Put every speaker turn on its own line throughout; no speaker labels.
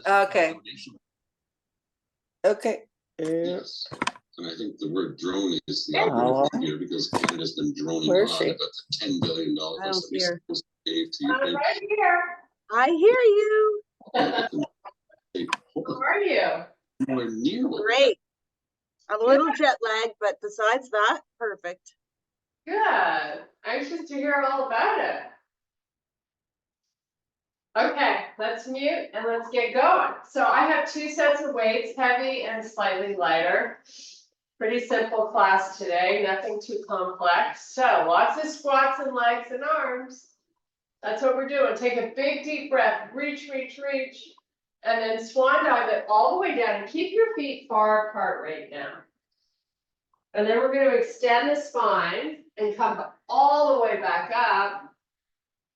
Okay. Okay.
Yes. And I think the word drone is the
Oh.
operative here because Canada's been droning
Where
on
is she?
about the $10 billion
I don't
that we
see her.
gave to
I'm
Ukraine.
right here.
I hear you.
How are you?
Nowhere near what
Great. A little jet lag, but besides that, perfect.
Good. Anxious to hear all about it. Okay, let's mute and let's get going. So I have two sets of weights, heavy and slightly lighter. Pretty simple class today, nothing too complex. So lots of squats and legs and arms. That's what we're doing. Take a big deep breath, reach, reach, reach, and then swan dive it all the way down and keep your feet far apart right now. And then we're going to extend the spine and come all the way back up.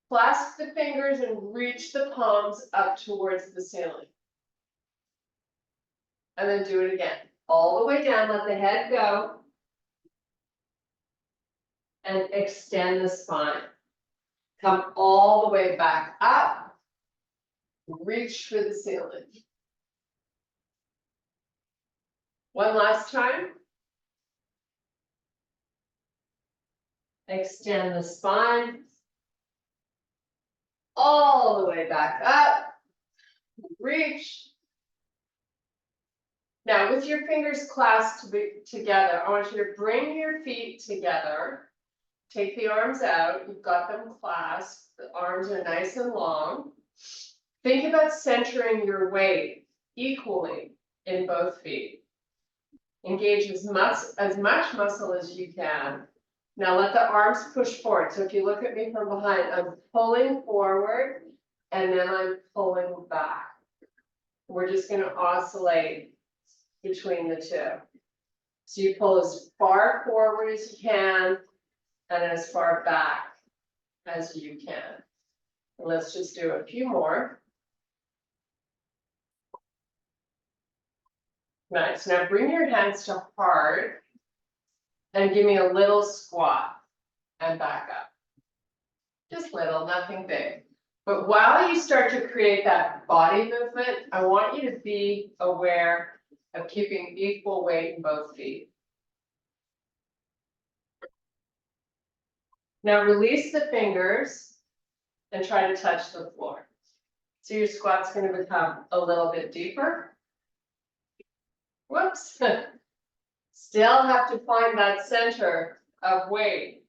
Clasp the fingers and reach the palms up towards the ceiling. And then do it again. All the way down, let the head go. And extend the spine. Come all the way back up. Reach for the ceiling. One last time. Extend the spine. All the way back up. Reach. Now, with your fingers clasped together, I want you to bring your feet together. Take the arms out. You've got them clasped. The arms are nice and long. Think about centering your weight equally in both feet. Engage as much muscle as you can. Now let the arms push forward. So if you look at me from behind, I'm pulling forward and then I'm pulling back. We're just going to oscillate between the two. So you pull as far forward as you can and as far back as you can. And let's just do a few more. Nice. Now bring your hands to heart and give me a little squat and back up. Just little, nothing big. But while you start to create that body movement, I want you to be aware of keeping equal weight in both feet. Now release the fingers and try to touch the floor. So your squat's going to become a little bit deeper. Whoops. Still have to find that center of weight.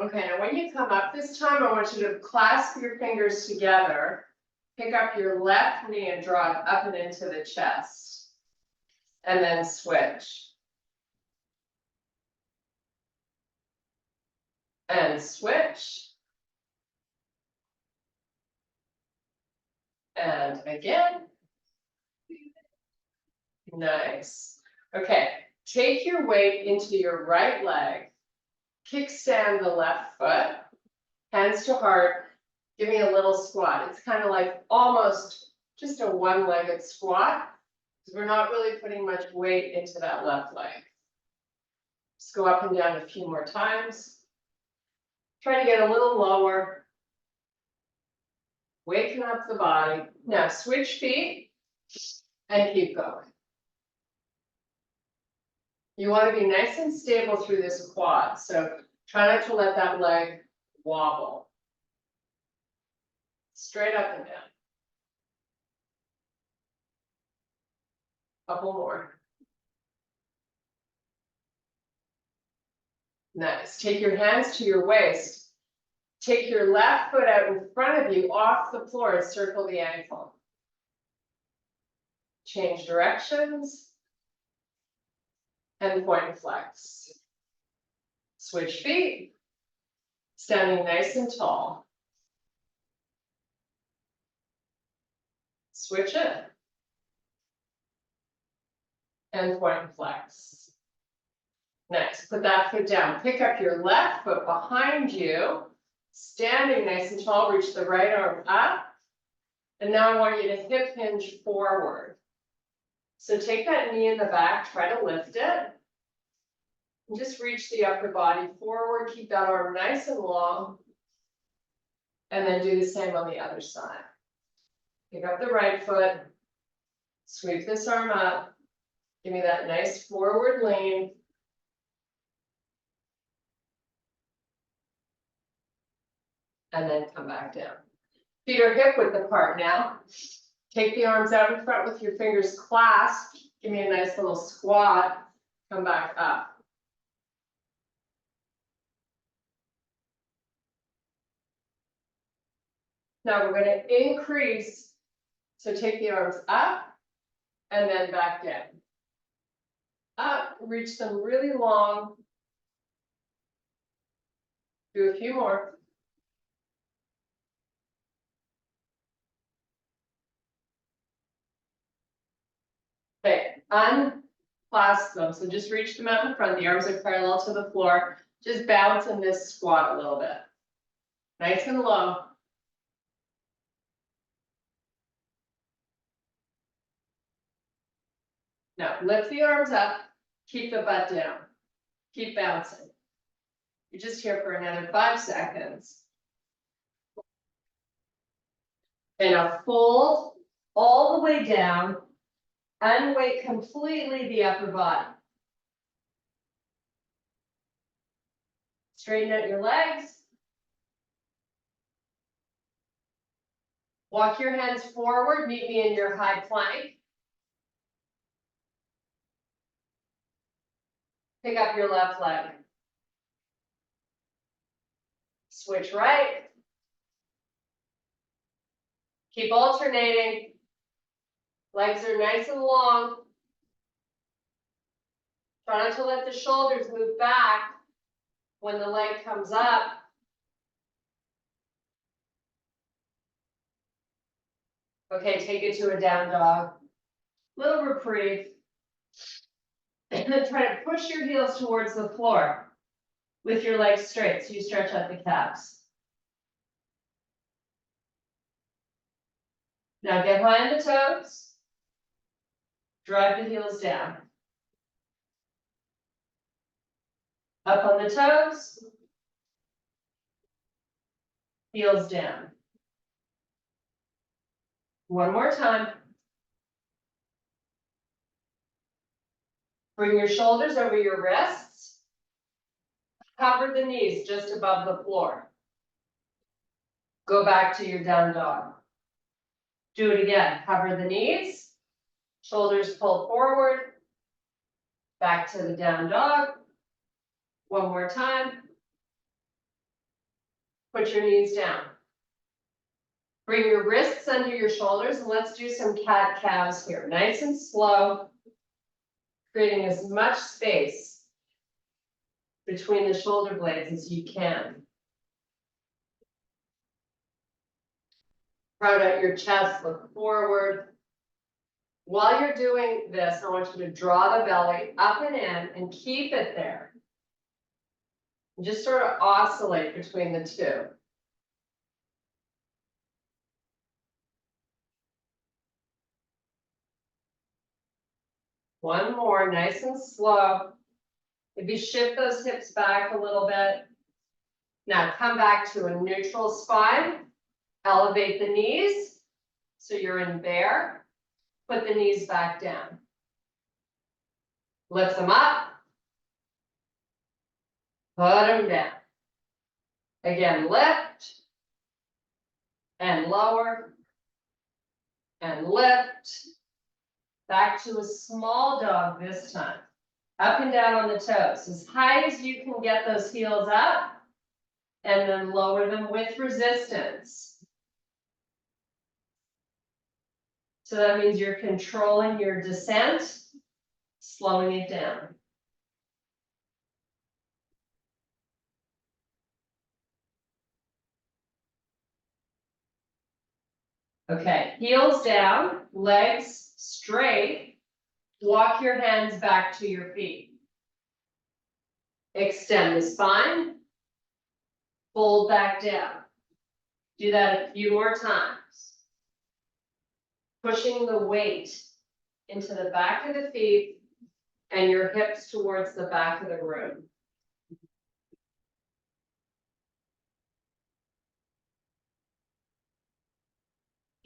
Okay, now when you come up this time, I want you to clasp your fingers together. Pick up your left knee and draw it up and into the chest. And then switch. And switch. And again. Nice. Okay, take your weight into your right leg. Kickstand the left foot. Hands to heart. Give me a little squat. It's kind of like almost just a one-legged squat. Because we're not really putting much weight into that left leg. Just go up and down a few more times. Try to get a little lower. Waken up the body. Now switch feet and keep going. You want to be nice and stable through this quad. So try not to let that leg wobble. Straight up and down. Couple more. Nice. Take your hands to your waist. Take your left foot out in front of you off the floor. Circle the ankle. Change directions. And point and flex. Switch feet. Standing nice and tall. Switch it. And point and flex. Nice. Put that foot down. Pick up your left foot behind you. Standing nice and tall. Reach the right arm up. And now I want you to hip hinge forward. So take that knee in the back. Try to lift it. And just reach the upper body forward. Keep that arm nice and long. And then do the same on the other side. Pick up the right foot, sweep this arm up, give me that nice forward lean. And then come back down. Feet are hip width apart now. Take the arms out in front with your fingers clasped. Give me a nice little squat. Come back up. Now we're going to increase. So take the arms up and then back down. Up, reach them really long. Do a few more. Okay, unclasp them. So just reach them out in front. The arms are parallel to the floor. Just bounce in this squat a little bit. Nice and low. Now lift the arms up. Keep the butt down. Keep bouncing. You're just here for another 5 seconds. And now fold all the way down. Unweight completely the upper body. Straighten out your legs. Walk your hands forward, meet me in your high plank. Pick up your left leg. Switch right. Keep alternating. Legs are nice and long. Try not to let the shoulders move back when the leg comes up. Okay, take it to a down dog. Little reprieve. And then try to push your heels towards the floor with your legs straight so you stretch out the calves. Now get high on the toes. Drive the heels down. Up on the toes. Heels down. One more time. Bring your shoulders over your wrists. Cover the knees just above the floor. Go back to your down dog. Do it again. Cover the knees. Shoulders pull forward. Back to the down dog. One more time. Put your knees down. Bring your wrists under your shoulders and let's do some cat-cows here. Nice and slow. Creating as much space between the shoulder blades as you can. Proud out your chest, look forward. While you're doing this, I want you to draw the belly up and in and keep it there. And just sort of oscillate between the two. One more, nice and slow. Maybe shift those hips back a little bit. Now come back to a neutral spine. Elevate the knees. So you're in bear. Put the knees back down. Lift them up. Put them down. Again, lift. And lower. And lift. Back to a small dog this time. Up and down on the toes. As high as you can get those heels up. And then lower them with resistance. So that means you're controlling your descent, slowing it down. Okay, heels down, legs straight. Walk your hands back to your feet. Extend the spine. Fold back down. Do that a few more times. Pushing the weight into the back of the feet and your hips towards the back of the room.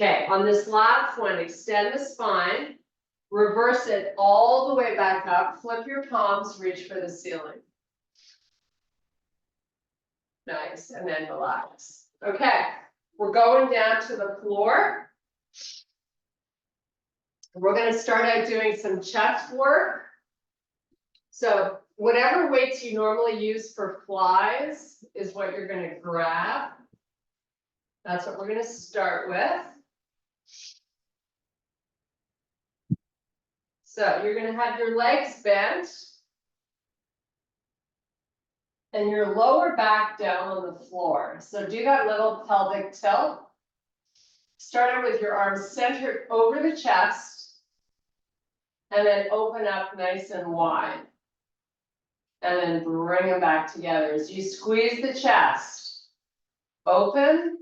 Okay, on this last one, extend the spine, reverse it all the way back up, flip your palms, reach for the ceiling. Nice, and then relax. Okay, we're going down to the floor. We're gonna start out doing some chest work. So whatever weights you normally use for flies is what you're gonna grab. That's what we're gonna start with. So you're gonna have your legs bent and your lower back down on the floor. So do that little pelvic tilt. Start out with your arms centered over the chest and then open up nice and wide. And then bring them back together as you squeeze the chest. Open.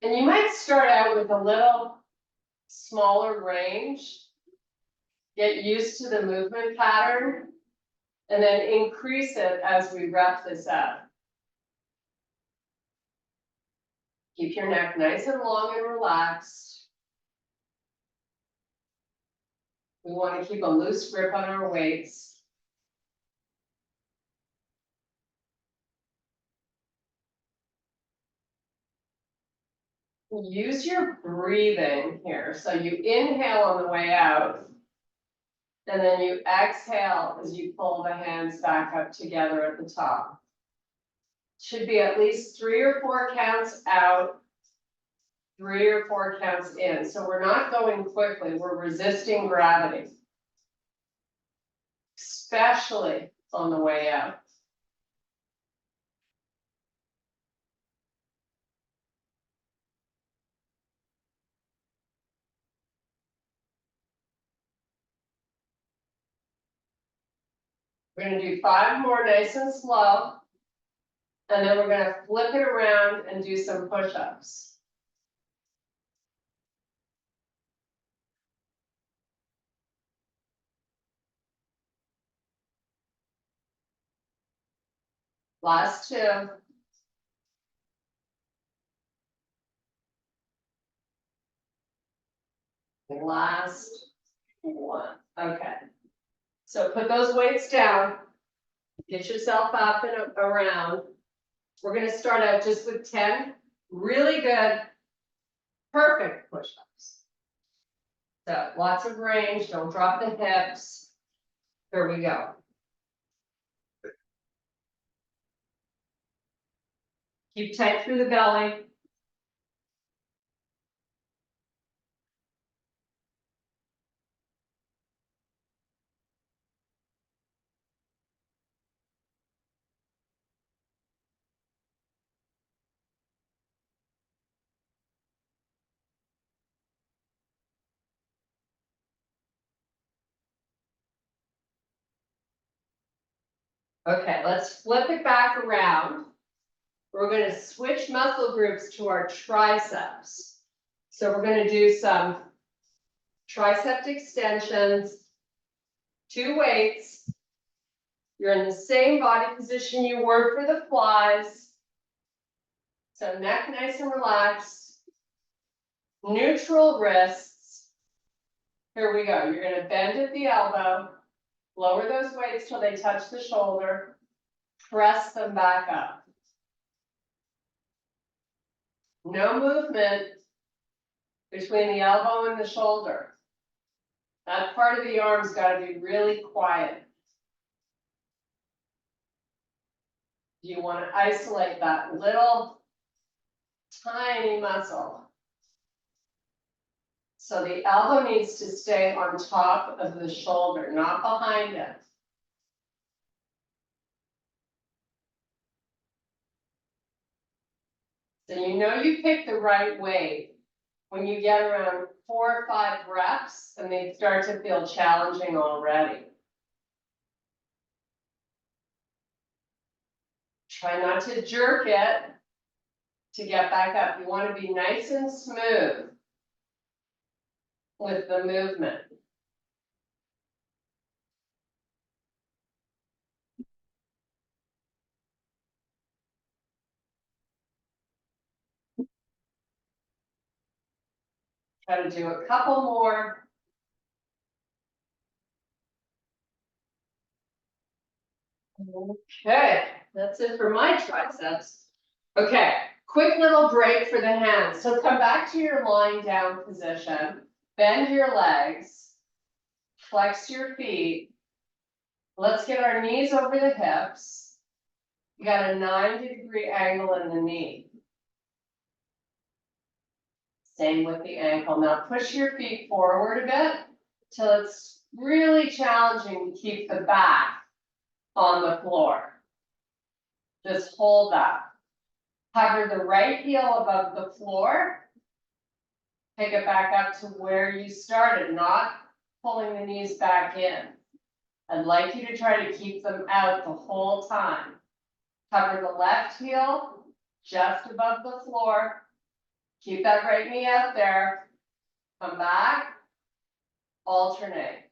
And you might start out with a little smaller range. Get used to the movement pattern. And then increase it as we rep this out. Keep your neck nice and long and relaxed. We want to keep a loose grip on our weights. Use your breathing here. So you inhale on the way out. And then you exhale as you pull the hands back up together at the top. Should be at least 3 or 4 counts out, 3 or 4 counts in. So we're not going quickly, we're resisting gravity. Especially on the way out. We're gonna do 5 more nice and slow. And then we're gonna flip it around and do some push-ups. Last 2. And last 1. Okay. So put those weights down. Get yourself up and around. We're gonna start out just with 10 really good, perfect push-ups. So lots of range, don't drop the hips. Here we go. Keep tight through the belly. Okay, let's flip it back around. We're going to switch muscle groups to our triceps. So we're going to do some tricep extensions, 2 weights. You're in the same body position you were for the flies. So neck nice and relaxed. Neutral wrists. Here we go. You're going to bend at the elbow. Lower those weights till they touch the shoulder. Press them back up. No movement between the elbow and the shoulder. That part of the arm's got to be really quiet. You want to isolate that little tiny muscle. So the elbow needs to stay on top of the shoulder, not behind it. So you know you picked the right weight when you get around 4 or 5 reps and they start to feel challenging already. Try not to jerk it to get back up. You want to be nice and smooth with the movement. Try to do a couple more. Okay, that's it for my triceps. Okay, quick little break for the hands. So come back to your lying down position, bend your legs, flex your feet. Let's get our knees over the hips. You got a 90-degree angle in the knee. Same with the ankle. Now push your feet forward a bit till it's really challenging to keep the back on the floor. Just hold that. Hover the right heel above the floor. Take it back up to where you started, not pulling the knees back in. I'd like you to try to keep them out the whole time. Cover the left heel just above the floor. Keep that right knee out there. Come back. Alternate.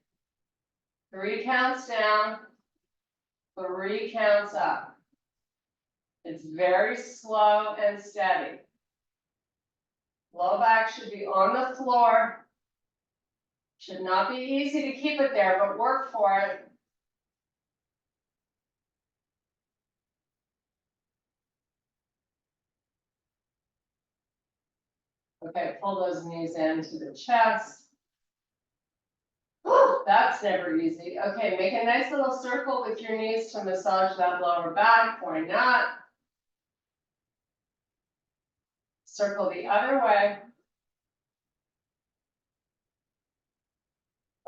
3 counts down. 3 counts up. It's very slow and steady. Low back should be on the floor. Should not be easy to keep it there, but work for it. Okay, pull those knees into the chest. Whew, that's never easy. Okay, make a nice little circle with your knees to massage that lower back. Why not? Circle the other way.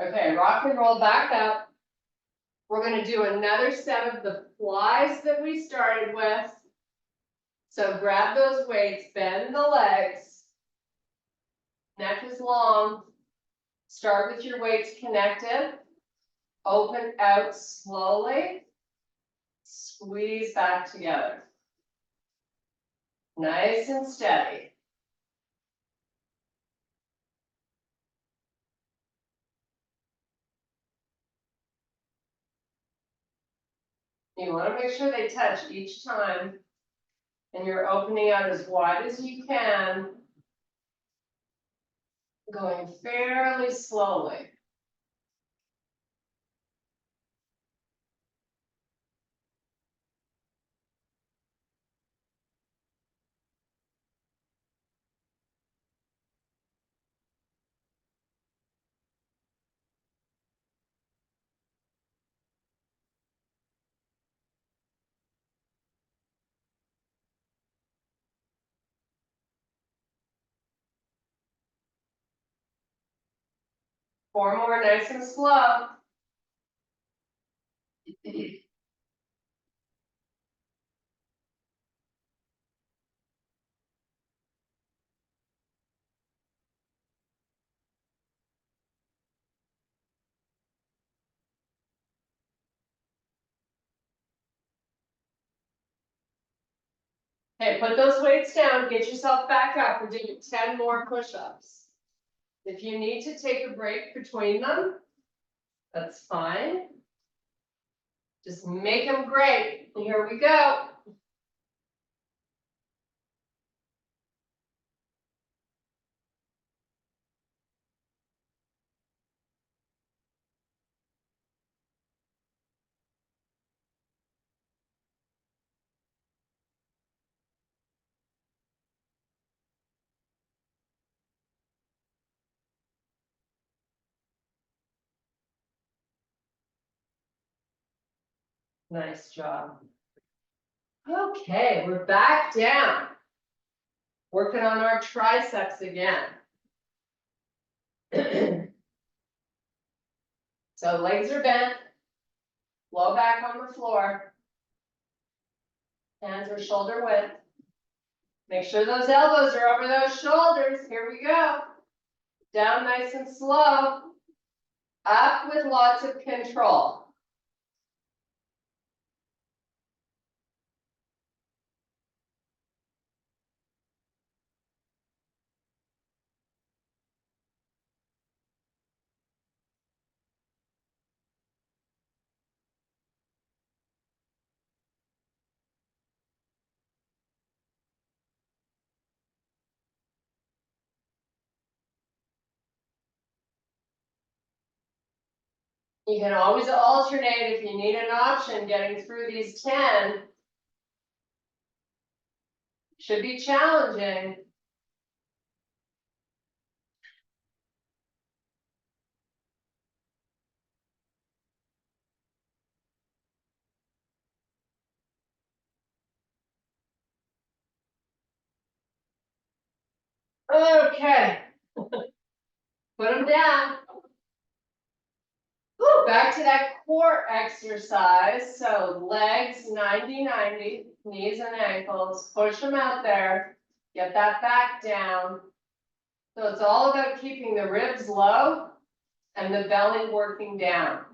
Okay, rock and roll back up. We're going to do another set of the flies that we started with. So grab those weights, bend the legs. Neck is long. Start with your weights connected. Open out slowly. Squeeze back together. Nice and steady. You want to make sure they touch each time. And you're opening out as wide as you can. Going fairly slowly. Four more, nice and slow. Okay, put those weights down, get yourself back up. We're doing 10 more push-ups. If you need to take a break between them, that's fine. Just make them great. Here we go. Nice job. Okay, we're back down. Working on our triceps again. So legs are bent, low back on the floor. Hands are shoulder width. Make sure those elbows are over those shoulders. Here we go. Down nice and slow. Up with lots of control. You can always alternate if you need an option getting through these 10. Should be challenging. Okay. Put them down. Woo, back to that core exercise. So legs 90-90, knees and ankles, push them out there, get that back down. So it's all about keeping the ribs low and the belly working down.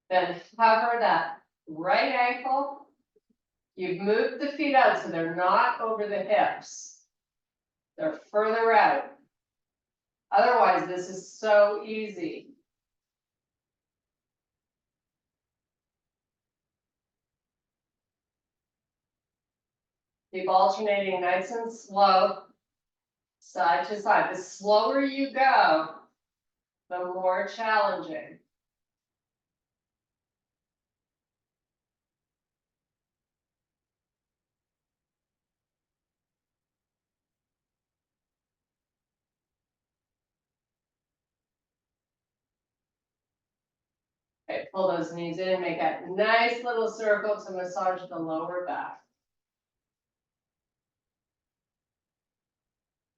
Then cover that right ankle. You've moved the feet out so they're not over the hips. They're further out. Otherwise, this is so easy. Keep alternating nice and slow, side to side. The slower you go, the more challenging. Okay, pull those knees in, make a nice little circle to massage the lower back.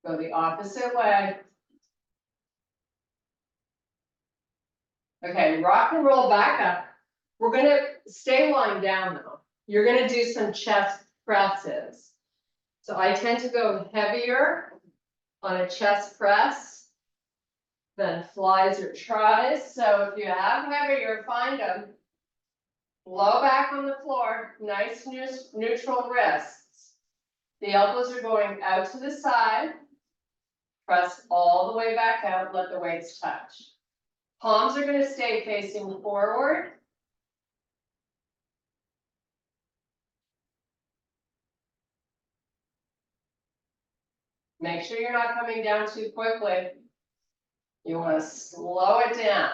Go the opposite way. Okay, rock and roll back up. We're gonna stay lying down though. You're gonna do some chest presses. So I tend to go heavier on a chest press than flies or tries. So if you have heavier, find them. Low back on the floor, nice neutral wrists. The elbows are going out to the side. Press all the way back out, let the weights touch. Palms are gonna stay facing forward. Make sure you're not coming down too quickly. You want to slow it down.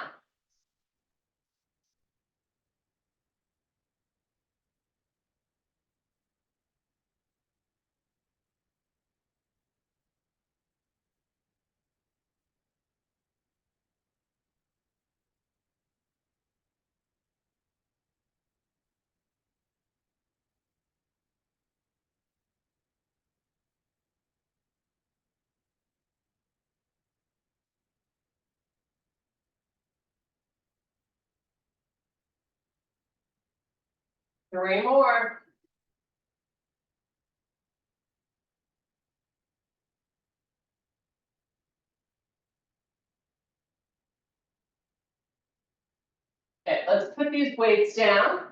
Three more. Okay, let's put these weights down.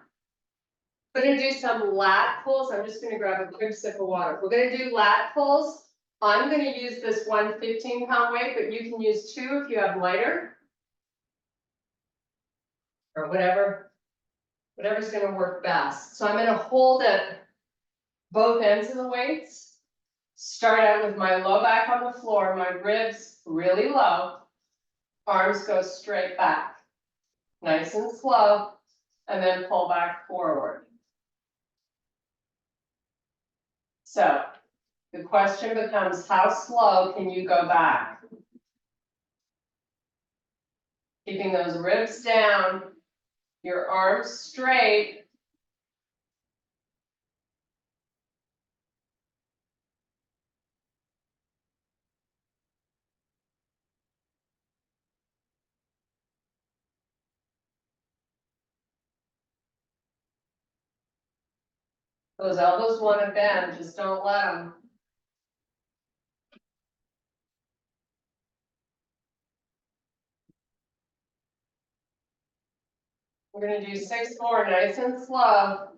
We're gonna do some lat pulls. I'm just gonna grab a quick sip of water. We're gonna do lat pulls. I'm gonna use this 115-pound weight, but you can use 2 if you have lighter. Or whatever's gonna work best. So I'm gonna hold at both ends of the weights. Start out with my low back on the floor, my ribs really low. Arms go straight back. Nice and slow. And then pull back forward. So the question becomes, how slow can you go back? Keeping those ribs down, your arms straight. Those elbows want to bend, just don't let them. We're gonna do 6 more, nice and slow.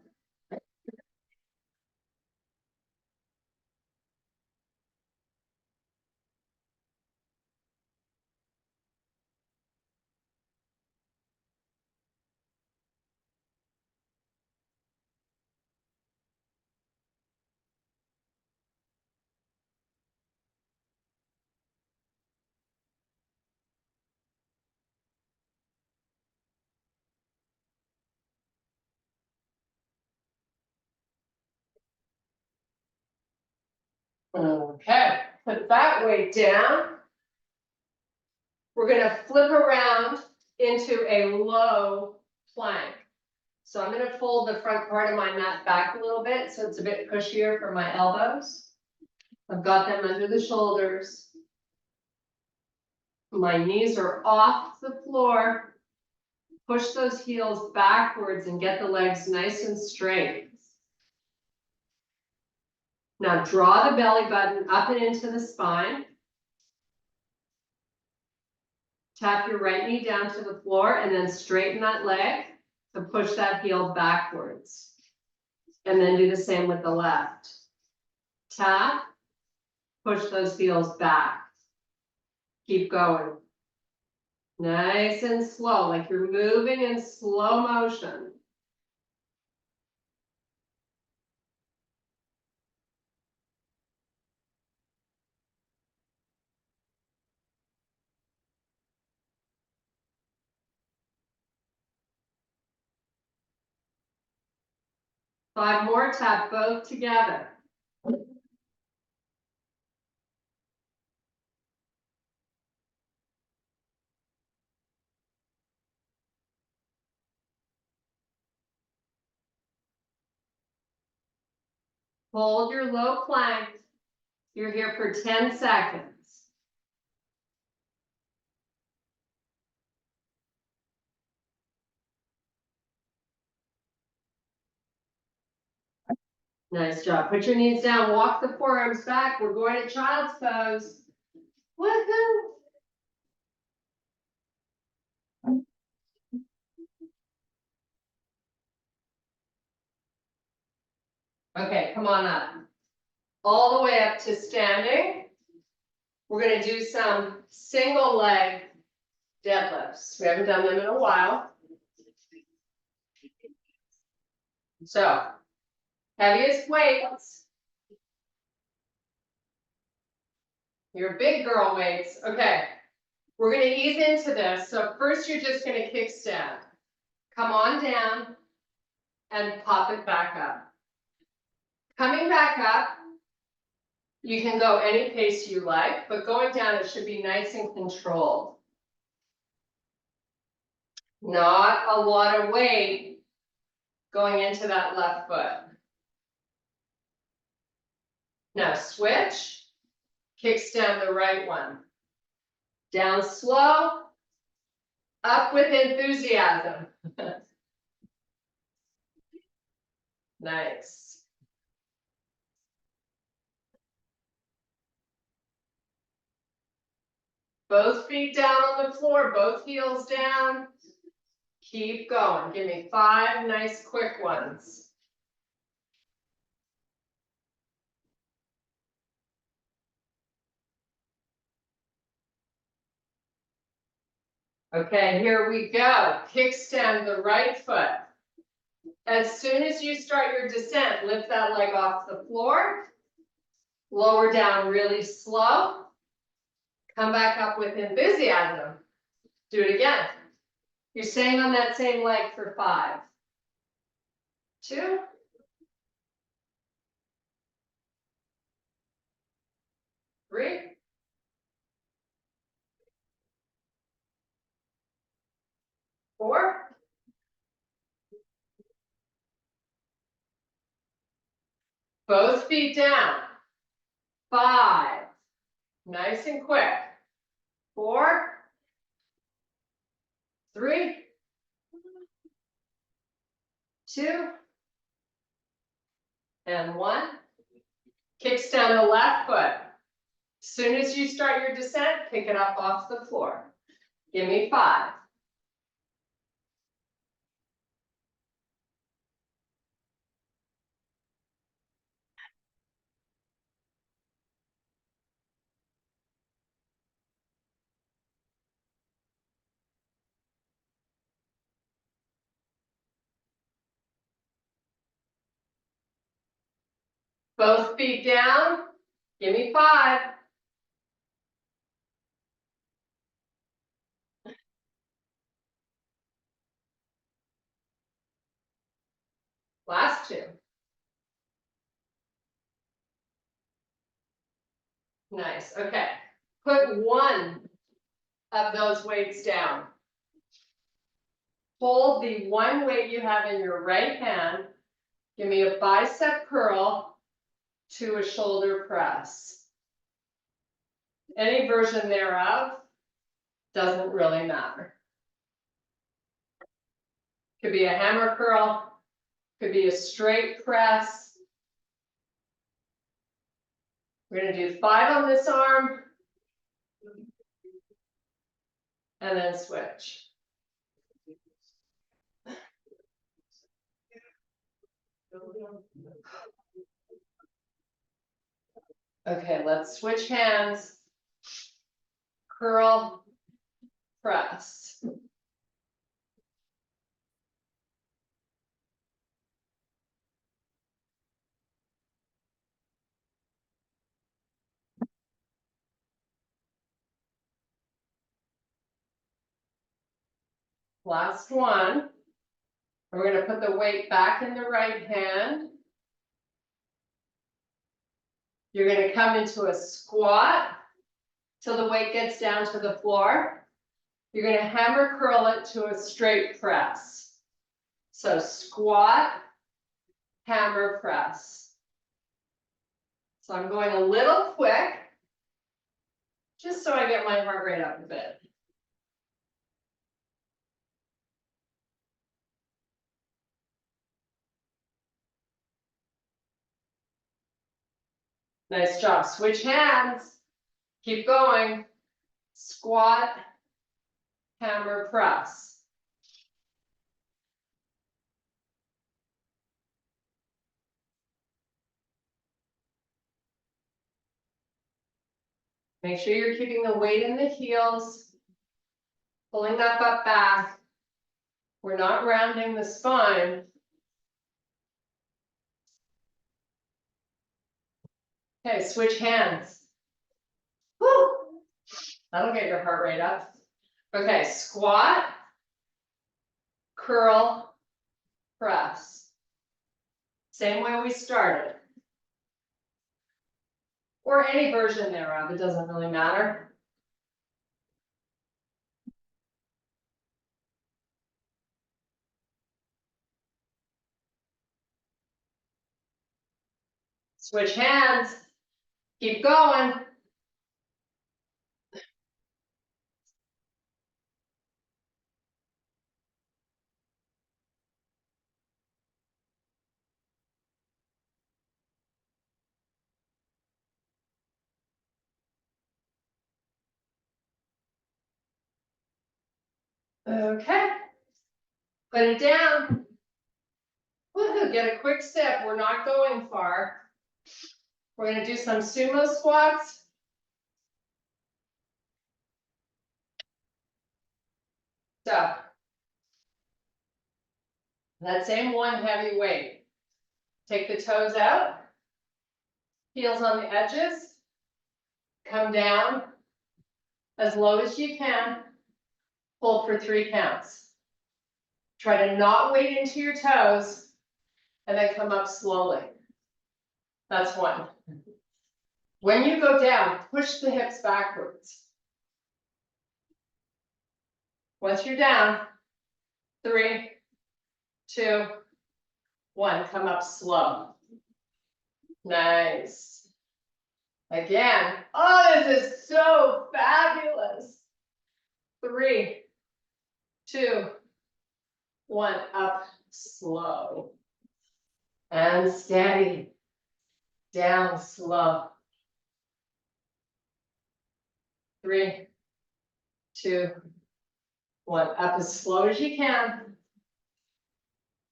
Okay, put that weight down. We're gonna flip around into a low plank. So I'm gonna fold the front part of my mat back a little bit so it's a bit cushier for my elbows. I've got them under the shoulders. My knees are off the floor. Push those heels backwards and get the legs nice and straight. Now draw the belly button up and into the spine. Tap your right knee down to the floor and then straighten that leg to push that heel backwards. And then do the same with the left. Tap, push those heels back. Keep going. Nice and slow, like you're moving in slow motion. Five more, tap both together. Hold your low plank. You're here for 10 seconds. Nice job. Put your knees down, walk the forearms back. We're going to child's pose. Woohoo! Okay, come on up. All the way up to standing. We're gonna do some single leg deadlifts. We haven't done them in a while. So, heaviest weights. Your big girl weights. Okay, we're gonna ease into this. So first you're just gonna kickstand. Come on down and pop it back up. Coming back up, you can go any pace you like, but going down it should be nice and controlled. Not a lot of weight going into that left foot. Now switch, kickstand the right one. Down slow, up with enthusiasm. Nice. Both feet down on the floor, both heels down. Keep going. Give me 5 nice quick ones. Okay, here we go. Kickstand the right foot. As soon as you start your descent, lift that leg off the floor. Lower down really slow. Come back up with enthusiasm. Do it again. You're staying on that same leg for 5. 2. 3. 4. 'Both feet down. 5. Nice and quick. 4. 3. 2. And 1. Kickstand the left foot. As soon as you start your descent, pick it up off the floor. Give me 5. Both feet down. Give me 5. Last 2. Nice, okay. Put one of those weights down. Hold the one weight you have in your right hand. Give me a bicep curl to a shoulder press. Any version thereof doesn't really matter. Could be a hammer curl, could be a straight press. We're gonna do 5 on this arm. And then switch. Okay, let's switch hands. Curl, press. Last one. We're going to put the weight back in the right hand. You're going to come into a squat till the weight gets down to the floor. You're going to hammer curl it to a straight press. So squat, hammer press. So I'm going a little quick, just so I get my heart rate up a bit. Nice job. Switch hands. Keep going. Squat, hammer press. Make sure you're keeping the weight in the heels, pulling that butt back. We're not rounding the spine. Okay, switch hands. Woo! That'll get your heart rate up. Okay, squat, curl, press. Same way we started. Or any version thereof, it doesn't really matter. Switch hands. Keep going. Okay. Put it down. Woohoo, get a quick sip. We're not going far. We're going to do some sumo squats. So, that same one heavy weight. Take the toes out, heels on the edges, come down as low as you can, hold for 3 counts. Try to not wade into your toes, and then come up slowly. That's 1. When you go down, push the hips backwards. Once you're down, 3, 2, 1, come up slow. Nice. Again. Oh, this is so fabulous. 3, 2, 1, up slow. And steady. Down slow. 3, 2, 1, up as slow as you can.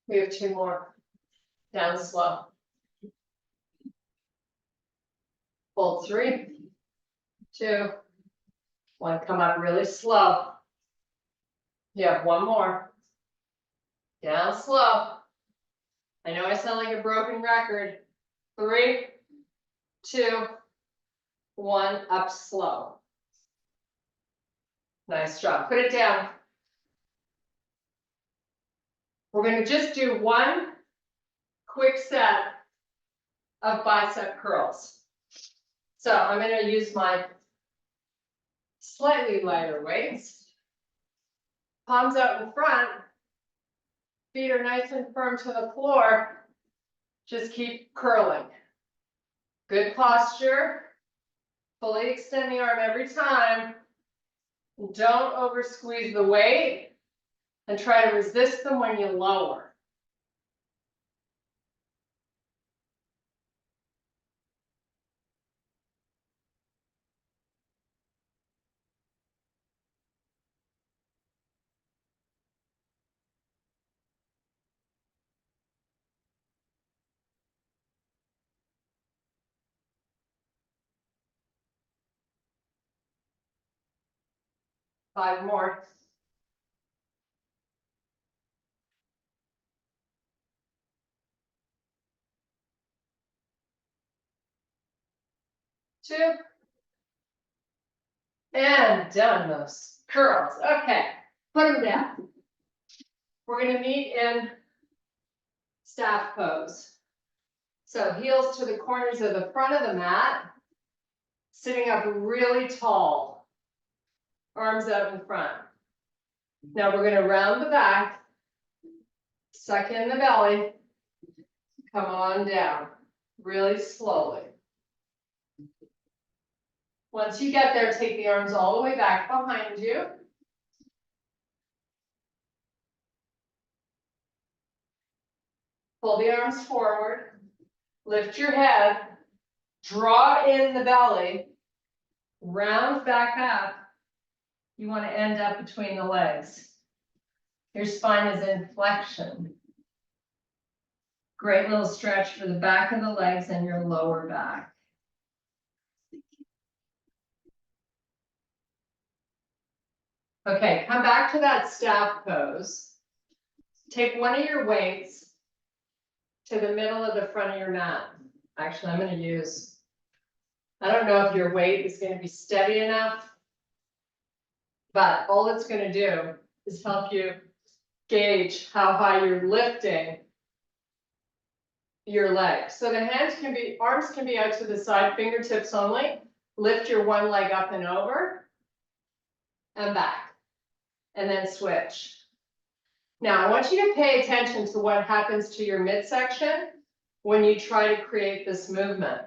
We have 2 more. Down slow. Hold 3, 2, 1, come up really slow. You have 1 more. Down slow. I know I sound like a broken record. 3, 2, 1, up slow. Nice job. Put it down. We're going to just do 1 quick set of bicep curls. So I'm gonna use my slightly lighter weights. Palms out in front. Feet are nice and firm to the floor. Just keep curling. Good posture. Fully extend the arm every time. Don't over squeeze the weight and try to resist them when you lower. Five more. Two. And done those curls. Okay, put them down. We're gonna meet in staff pose. So heels to the corners of the front of the mat, sitting up really tall, arms out in front. Now we're gonna round the back, suck in the belly, come on down, really slowly. Once you get there, take the arms all the way back behind you. Pull the arms forward, lift your head, draw in the belly, round back up. You want to end up between the legs. Your spine is in flexion. Great little stretch for the back of the legs and your lower back. Okay, come back to that staff pose. Take one of your weights to the middle of the front of your mat. Actually, I'm going to use, I don't know if your weight is going to be steady enough, but all it's going to do is help you gauge how high you're lifting your legs. So the hands can be, arms can be out to the side, fingertips only. Lift your one leg up and over and back, and then switch. Now I want you to pay attention to what happens to your midsection when you try to create this movement.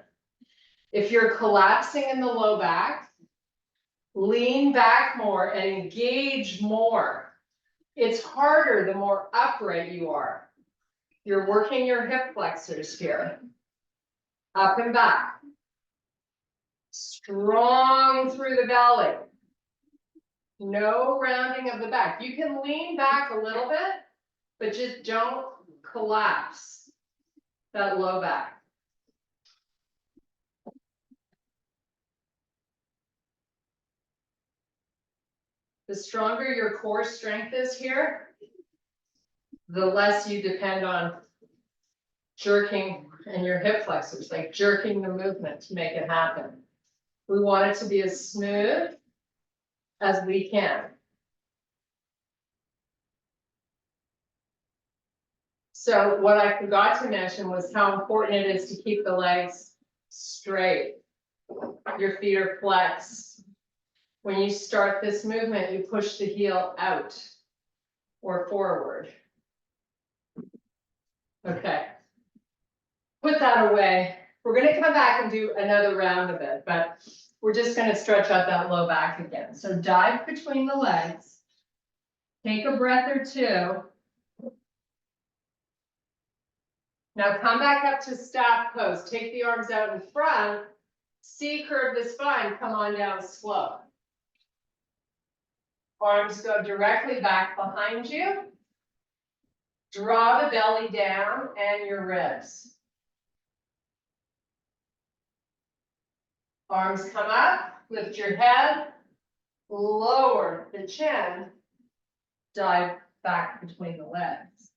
If you're collapsing in the low back, lean back more and engage more. It's harder the more upright you are. You're working your hip flexors here. Up and back. Strong through the belly. No rounding of the back. You can lean back a little bit, but just don't collapse that low back. The stronger your core strength is here, the less you depend on jerking and your hip flexors, like jerking the movement to make it happen. We want it to be as smooth as we can. So what I forgot to mention was how important it is to keep the legs straight. Your feet are flexed. When you start this movement, you push the heel out or forward. Okay. Put that away. We're going to come back and do another round of it, but we're just going to stretch out that low back again. So dive between the legs. Take a breath or two. Now come back up to staff pose. Take the arms out in front. C curve the spine. Come on down slow. Arms go directly back behind you. Draw the belly down and your ribs. Arms come up, lift your head, lower the chin, dive back between the legs.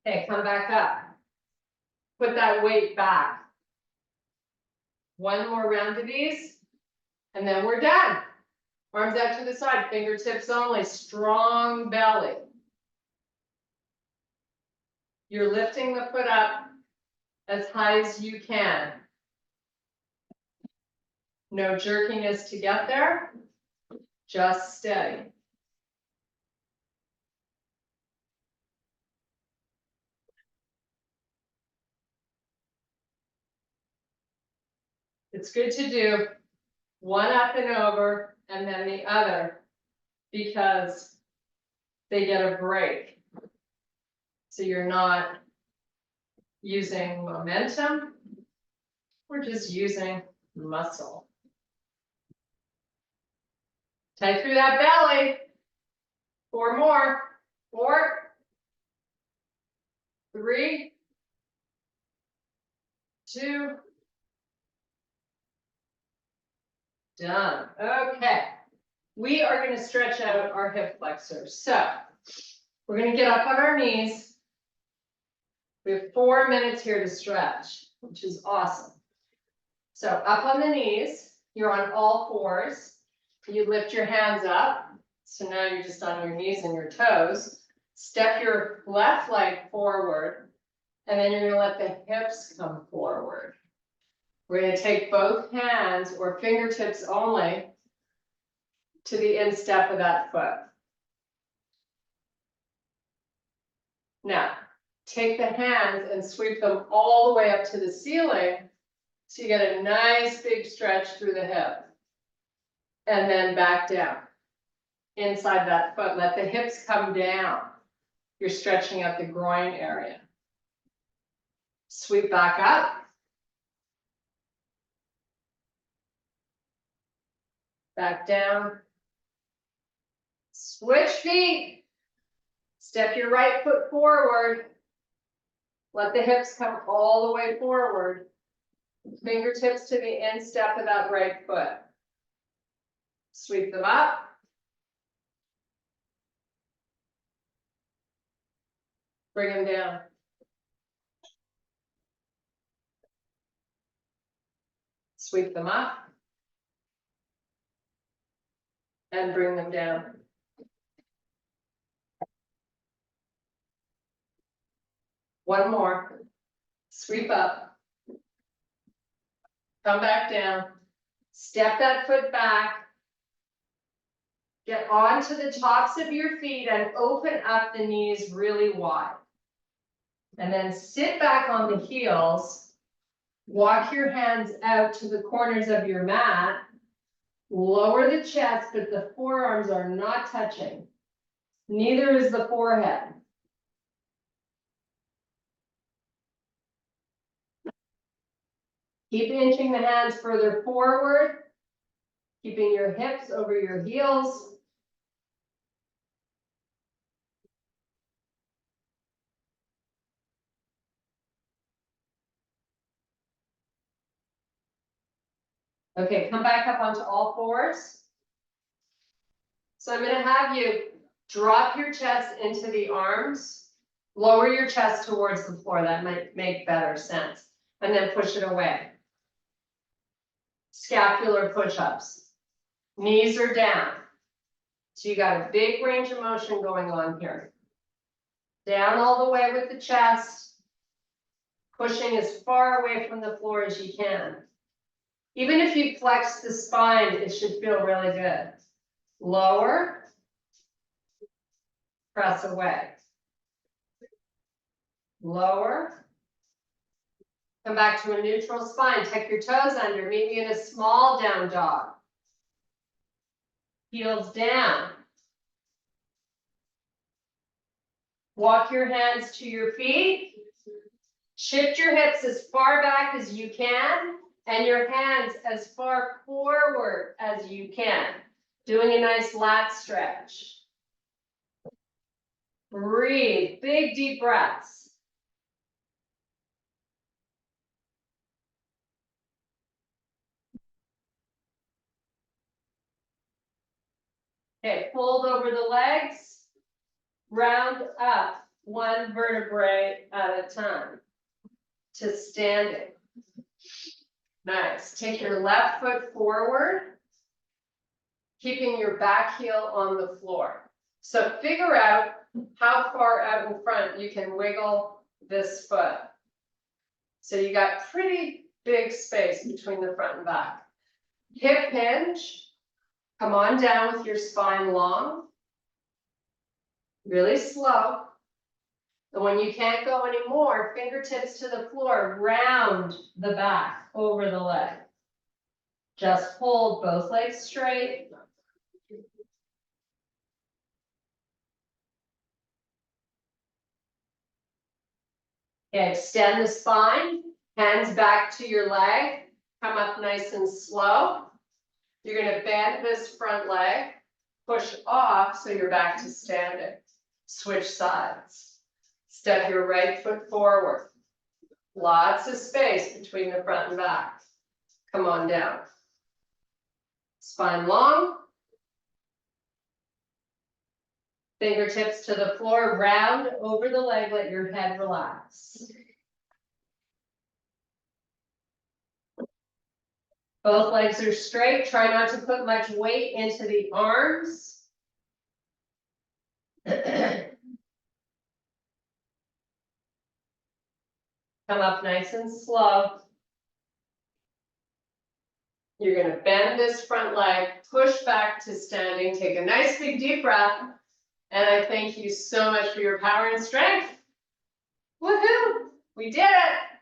Okay, come back up. Put that weight back. One more round of these, and then we're done. Arms out to the side, fingertips only, strong belly. You're lifting the foot up as high as you can. No jerkiness to get there, just steady. It's good to do one up and over and then the other because they get a break. So you're not using momentum, we're just using muscle. Tight through that belly. 4 more. 4, 3, 2. Done. Okay. We are going to stretch out our hip flexors. So we're going to get up on our knees. We have 4 minutes here to stretch, which is awesome. So up on the knees, you're on all fours. You lift your hands up. So now you're just on your knees and your toes. Step your left leg forward, and then you're going to let the hips come forward. We're going to take both hands or fingertips only to the instep of that foot. Now, take the hands and sweep them all the way up to the ceiling so you get a nice big stretch through the hip. And then back down inside that foot. Let the hips come down. You're stretching out the groin area. Sweep back up. Back down. Switch feet. Step your right foot forward. Let the hips come all the way forward. Fingertips to the instep of that right foot. Sweep them up. Bring them down. Sweep them up. And bring them down. One more. Sweep up. Come back down. Step that foot back. Get onto the tops of your feet and open up the knees really wide. And then sit back on the heels. Walk your hands out to the corners of your mat. Lower the chest, but the forearms are not touching. Neither is the forehead. Keep inching the hands further forward, keeping your hips over your heels. Okay, come back up onto all fours. So I'm going to have you drop your chest into the arms, lower your chest towards the floor. That might make better sense. And then push it away. Scapular push-ups. Knees are down. So you got a big range of motion going on here. Down all the way with the chest. Pushing as far away from the floor as you can. Even if you flex the spine, it should feel really good. Lower. Press away. Lower. Come back to a neutral spine. Tuck your toes under. Meet me in a small down dog. Heels down. Walk your hands to your feet. Shift your hips as far back as you can and your hands as far forward as you can. Doing a nice lat stretch. Breathe. Big deep breaths. Okay, fold over the legs. Round up one vertebrae at a time to standing. Nice. Take your left foot forward, keeping your back heel on the floor. So figure out how far out in front you can wiggle this foot. So you got pretty big space between the front and back. Hip hinge, come on down with your spine long. Really slow. And when you can't go anymore, fingertips to the floor, round the back over the leg. Just hold both legs straight. Okay, extend the spine, hands back to your leg, come up nice and slow. You're gonna bend this front leg, push off so you're back to standing. Switch sides. Step your right foot forward. Lots of space between the front and back. Come on down. Spine long. Fingertips to the floor, round over the leg, let your head relax. Both legs are straight, try not to put much weight into the arms. Come up nice and slow. You're gonna bend this front leg, push back to standing, take a nice big deep breath. And I thank you so much for your power and strength. Woohoo! We did it!